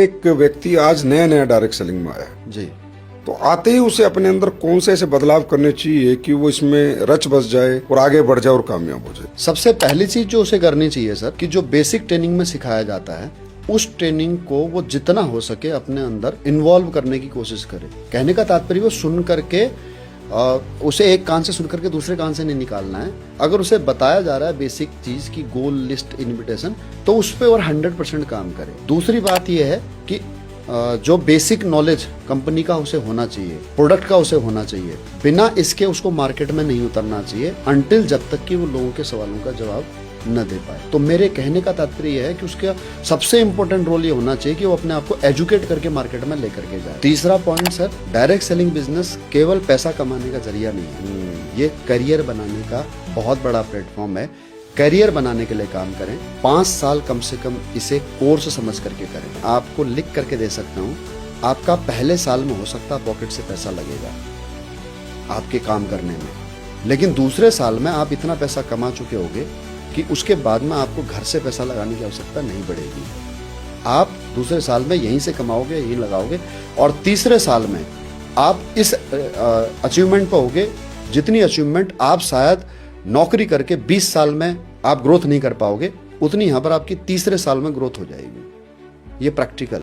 एक व्यक्ति आज नया नया डायरेक्ट सेलिंग में आया है जी। तो आते ही उसे अपने अंदर कौन से ऐसे बदलाव करने चाहिए कि वो इसमें रच बस जाए और आगे बढ़ जाए और कामयाब हो जाए। सबसे पहली चीज जो उसे करनी चाहिए सर कि जो बेसिक ट्रेनिंग में सिखाया जाता है उस ट्रेनिंग को वो जितना हो सके अपने अंदर इन्वॉल्व करने की कोशिश करे। कहने का तात्पर्य वो सुन करके उसे एक कान से सुन करके दूसरे कान से नहीं निकालना है। अगर उसे बताया जा रहा है बेसिक चीज की गोल लिस्ट इनविटेशन तो उस पर और 100% काम करे। दूसरी बात यह है कि जो बेसिक नॉलेज कंपनी का उसे होना चाहिए, प्रोडक्ट का उसे होना चाहिए, बिना इसके उसको मार्केट में नहीं उतरना चाहिए अनटिल जब तक कि वो लोगों के सवालों का जवाब न दे पाए। तो मेरे कहने का तात्पर्य यह है कि उसका सबसे इंपॉर्टेंट रोल ये होना चाहिए कि वो अपने आप को एजुकेट करके मार्केट में लेकर के जाए। तीसरा point sir, direct selling business केवल पैसा कमाने का जरिया नहीं है, ये करियर बनाने का बहुत बड़ा प्लेटफॉर्म है। करियर बनाने के लिए काम करें, 5 साल कम से कम इसे कोर्स समझ करके करें। आपको लिख करके दे सकता हूँ, आपका पहले साल में हो सकता है पॉकेट से पैसा लगेगा आपके काम करने में, लेकिन दूसरे साल में आप इतना पैसा कमा चुके होगे कि उसके बाद में आपको घर से पैसा लगाने की आवश्यकता नहीं पड़ेगी। आप दूसरे साल में यहीं से कमाओगे, यहीं लगाओगे, और तीसरे साल में आप इस अचीवमेंट पर होगे जितनी अचीवमेंट आप शायद नौकरी करके 20 साल में आप ग्रोथ नहीं कर पाओगे, उतनी यहां पर आपकी तीसरे साल में ग्रोथ हो जाएगी। ये प्रैक्टिकल